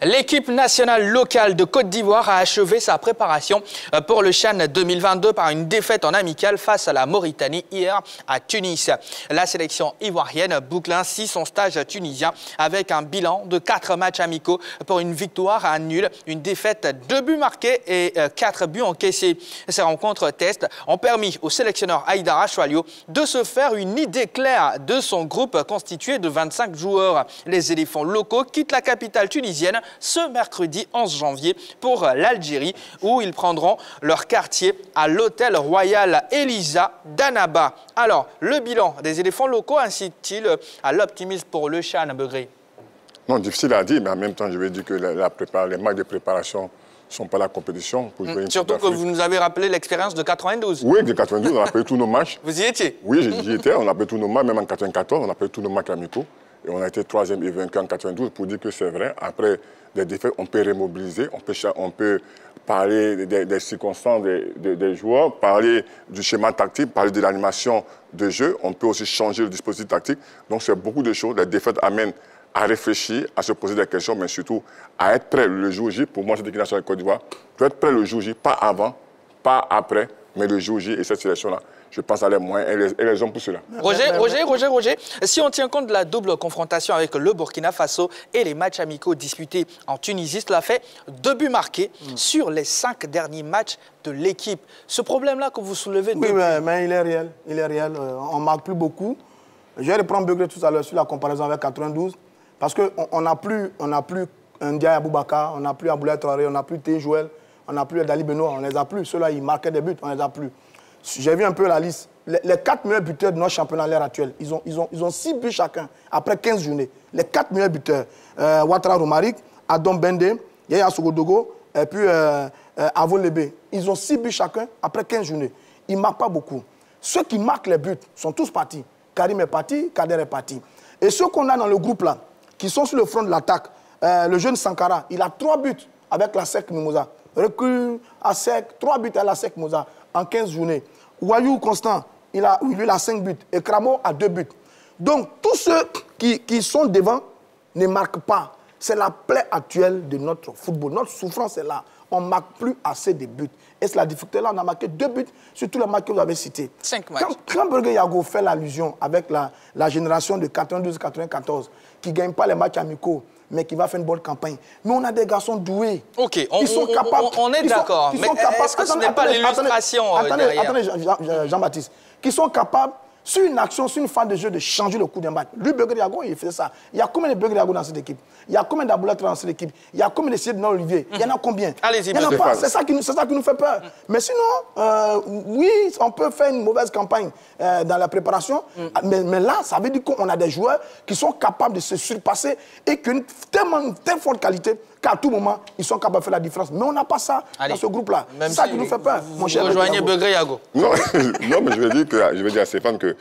L'équipe nationale locale de Côte d'Ivoire a achevé sa préparation pour le CHAN 2022 par une défaite en amical face à la Mauritanie hier à Tunis. La sélection ivoirienne boucle ainsi son stage tunisien avec un bilan de 4 matchs amicaux pour une victoire à un nul, une défaite, 2 buts marqués et 4 buts encaissés. Ces rencontres test ont permis au sélectionneur Aïdara Choualio de se faire une idée claire de son groupe constitué de 25 joueurs. Les éléphants locaux quittent la capitale tunisienne ce mercredi 11 janvier pour l'Algérie où ils prendront leur quartier à l'hôtel royal Elisa d'Annaba. Alors, le bilan des éléphants locaux incite-t-il à l'optimisme pour le CHAN, Begré? Non, difficile à dire, mais en même temps, je vais dire que les matchs de préparation ne sont pas la compétition. Pour jouer Surtout que vous nous avez rappelé l'expérience de 92. Oui, de 92, on a payé tous nos matchs. Vous y étiez? Oui, j'y étais, on a payé tous nos matchs, même en 94, on a payé tous nos matchs amicaux. Et on a été 3e et vaincu en 92 pour dire que c'est vrai. Après des défaites, on peut remobiliser, on peut parler des circonstances des joueurs, parler du schéma tactique, parler de l'animation de jeu. On peut aussi changer le dispositif tactique. Donc, c'est beaucoup de choses. Les défaites amènent à réfléchir, à se poser des questions, mais surtout à être prêt le jour J. Pour moi, cette équipe nationale de Côte d'Ivoire doit être prêt le jour J, pas avant, pas après, mais le jour J. Et cette sélection-là, je pense à les moyens et les hommes pour cela. Roger, si on tient compte de la double confrontation avec le Burkina Faso et les matchs amicaux disputés en Tunisie, cela fait 2 buts marqués sur les 5 derniers matchs de l'équipe. Ce problème-là que vous soulevez... Oui, mais il est réel. On ne marque plus beaucoup. Je vais reprendre Begré tout à l'heure sur la comparaison avec 92, parce qu'on n'a plus un Ndiaye Aboubakar, on n'a plus Aboulaye Traoré, on n'a plus Té Joël, on n'a plus Dali Benoît, on ne les a plus. Ceux-là, ils marquaient des buts, on ne les a plus. J'ai vu un peu la liste. Les 4 meilleurs buteurs de notre championnat à l'heure actuelle, ils ont 6 buts chacun après 15 journées. Les 4 meilleurs buteurs, Ouattara Romaric, Adom Bende, Yaya Sogodogo et puis Avon Lebe. Ils ont 6 buts chacun après 15 journées. Ils ne marquent pas beaucoup. Ceux qui marquent les buts sont tous partis. Karim est parti, Kader est parti. Et ceux qu'on a dans le groupe là, qui sont sur le front de l'attaque, le jeune Sankara, il a 3 buts avec la SEC Mimosa. Recul à SEC, 3 buts à la SEC Mimosa en 15 journées. Wayou Constant, il a 5 buts. Et Kramo a 2 buts. Donc, tous ceux qui sont devant ne marquent pas. C'est la plaie actuelle de notre football. Notre souffrance est là. On ne marque plus assez de buts. Et c'est la difficulté là. On a marqué 2 buts sur tous les matchs que vous avez cités. 5 matchs. Quand Begré Yago fait l'allusion avec la génération de 92-94, qui ne gagne pas les matchs amicaux, mais qui va faire une bonne campagne. Mais on a des garçons doués. Ok, on est d'accord. Mais est-ce que ce n'est pas l'illustration derrière? Attendez, Jean-Baptiste. Qui sont capables, sur une action, sur une phase de jeu, de changer le coup d'un match. Lui, Begré Yago, il faisait ça. Il y a combien de Begré Yago dans cette équipe? Il y a combien d'Aboulaye dans cette équipe? Il y a combien de Sidney Olivier? Il y en a combien? Allez-y, il y en a pas. C'est ça qui nous fait peur. Mais sinon, oui, on peut faire une mauvaise campagne dans la préparation. Mais là, ça veut dire qu'on a des joueurs qui sont capables de se surpasser et qui ont une telle forte qualité qu'à tout moment, ils sont capables de faire la différence. Mais on n'a pas ça dans ce groupe-là. C'est ça qui nous fait peur, mon cher. Vous rejoignez Begré Yago. Non, mais je vais dire à Stéphane que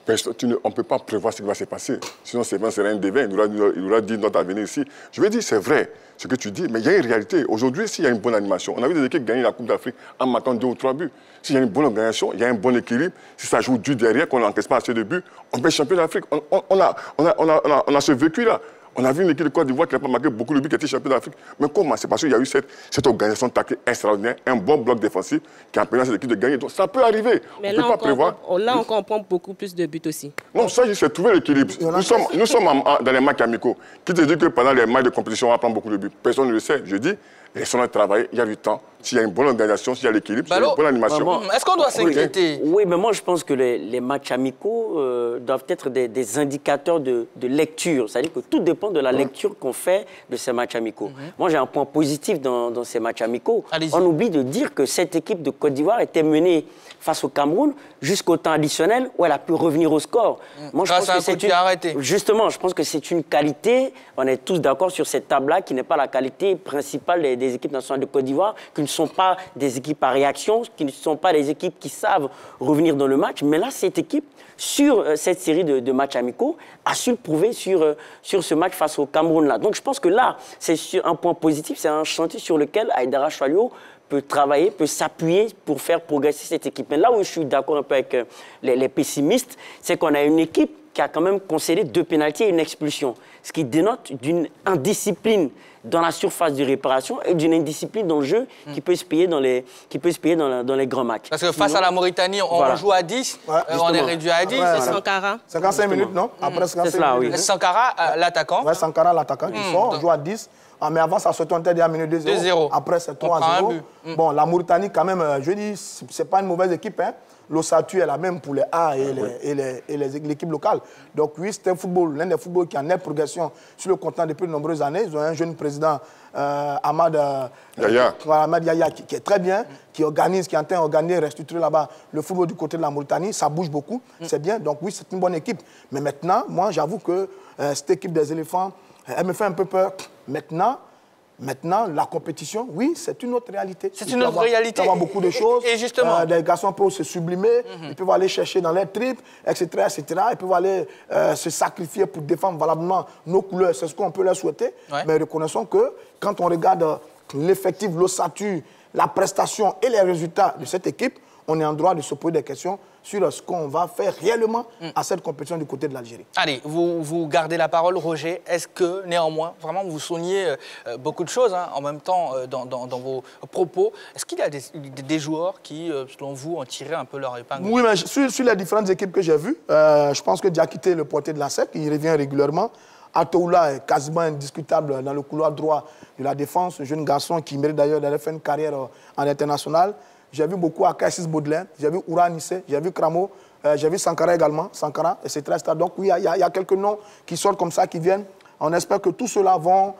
on ne peut pas prévoir ce qui va se passer. Sinon, Stéphane serait un devin. Il aura dit notre avenir ici. Je vais dire, c'est vrai ce que tu dis, mais il y a une réalité. Aujourd'hui, s'il y a une bonne animation, on a vu des équipes gagner la Coupe d'Afrique en marquant 2 ou 3 buts. S'il y a une bonne organisation, il y a un bon équilibre. Si ça joue dur derrière, qu'on n'encaisse pas assez de buts, on peut être champion d'Afrique. On a ce vécu-là. On a vu une équipe de Côte d'Ivoire qui n'a pas marqué beaucoup de buts, qui était champion d'Afrique. Mais comment? C'est parce qu'il y a eu cette organisation tactique extraordinaire, un bon bloc défensif qui a permis à cette équipe de gagner. Donc ça peut arriver. Mais on ne peut pas prévoir. Là, on comprend beaucoup plus de buts aussi. Non, ça, c'est trouver l'équilibre. Nous sommes dans les matchs amicaux. Qui te dit que pendant les matchs de compétition, on va prendre beaucoup de buts? Personne ne le sait. Je dis, laissons-le travailler, il y a du temps. S'il y a une bonne organisation, s'il y a l'équilibre, s'il y a une bonne animation. Est-ce qu'on doit s'inquiéter? Oui, mais moi, je pense que les matchs amicaux doivent être des indicateurs de lecture. C'est-à-dire que tout dépend de la lecture qu'on fait de ces matchs amicaux. Moi, j'ai un point positif dans ces matchs amicaux. On oublie de dire que cette équipe de Côte d'Ivoire était menée face au Cameroun jusqu'au temps additionnel où elle a pu revenir au score. Moi, je pense que c'est arrêté. Justement, je pense que c'est une qualité. On est tous d'accord sur cette table-là qui n'est pas la qualité principale des équipes nationales de Côte d'Ivoire, qui ne sont pas des équipes à réaction, qui ne sont pas des équipes qui savent revenir dans le match. Mais là, cette équipe, sur cette série de matchs amicaux, a su le prouver sur ce match face au Cameroun-là. Donc, je pense que là, c'est un point positif, c'est un chantier sur lequel Aïdara Choualio peut travailler, peut s'appuyer pour faire progresser cette équipe. Mais là où je suis d'accord un peu avec les pessimistes, c'est qu'on a une équipe qui a quand même concédé 2 pénaltys et une expulsion. Ce qui dénote d'une indiscipline dans la surface de réparation et d'une indiscipline dans le jeu qui peut se payer dans les grands matchs. Parce que face à la Mauritanie, on joue à 10, on est réduit à 10. C'est Sankara. 55 minutes, non? Après 55 minutes. Oui. Sankara, l'attaquant. Oui, Sankara, l'attaquant qui sort, on joue à 10. Ah, mais avant, ça se tournait à minute 2-0. Après, c'est 3-0. Bon, la Mauritanie, quand même, je dis, c'est pas une mauvaise équipe. Hein. L'ossature est la même pour les A et l'équipe locale. Donc oui, c'est un football, l'un des footballs qui a nette progression sur le continent depuis de nombreuses années. Ils ont un jeune président, Ahmad Yahya, qui est très bien, qui organise, qui est en train d'organiser, restructurer là-bas le football du côté de la Mauritanie. Ça bouge beaucoup, c'est bien. Donc oui, c'est une bonne équipe. Mais maintenant, moi, j'avoue que cette équipe des éléphants, elle me fait un peu peur. Maintenant, la compétition, oui, c'est une autre réalité. C'est une autre réalité. Il y a beaucoup de choses. Et justement... des garçons peuvent se sublimer, ils peuvent aller chercher dans les tripes, etc., etc. Ils peuvent aller se sacrifier pour défendre valablement nos couleurs. C'est ce qu'on peut leur souhaiter. Ouais. Mais reconnaissons que quand on regarde l'effectif, l'ossature, la prestation et les résultats de cette équipe, on est en droit de se poser des questions sur ce qu'on va faire réellement à cette compétition du côté de l'Algérie. Allez, vous gardez la parole, Roger. Est-ce que, néanmoins, vraiment, vous soulignez beaucoup de choses en même temps dans vos propos. Est-ce qu'il y a des joueurs qui, selon vous, ont tiré un peu leur épingle? Oui, mais sur les différentes équipes que j'ai vues, je pense que Diakité, le portier de la SEC, il revient régulièrement. Atoula est quasiment indiscutable dans le couloir droit de la défense. Un jeune garçon qui mérite d'ailleurs d'aller faire une carrière en international. J'ai vu beaucoup Akassis Baudelaire, j'ai vu Oura Nissé, j'ai vu Kramo, j'ai vu Sankara également, Sankara, etc. Donc oui, il y a quelques noms qui sortent comme ça, qui viennent. On espère que tous ceux-là vont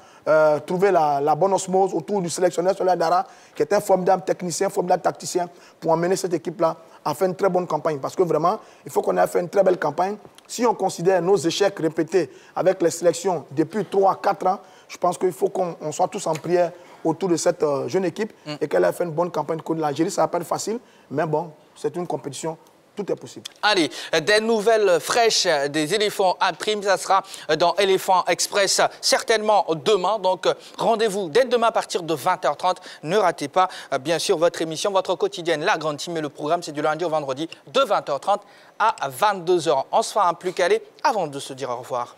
trouver la bonne osmose autour du sélectionneur Soler Dara, qui est un formidable technicien, formidable tacticien, pour emmener cette équipe-là à faire une très bonne campagne. Parce que vraiment, il faut qu'on ait fait une très belle campagne. Si on considère nos échecs répétés avec les sélections depuis 3 à 4 ans, je pense qu'il faut qu'on soit tous en prière autour de cette jeune équipe et qu'elle ait fait une bonne campagne contre l'Algérie. Ça va pas être facile, mais bon, c'est une compétition. Tout est possible. Allez, des nouvelles fraîches des éléphants à prime, ça sera dans Éléphant Express certainement demain. Donc rendez-vous dès demain à partir de 20h30. Ne ratez pas, bien sûr, votre émission, votre quotidienne, La Grande Team. Et le programme, c'est du lundi au vendredi de 20h30 à 22h. On se fera un plus calé avant de se dire au revoir.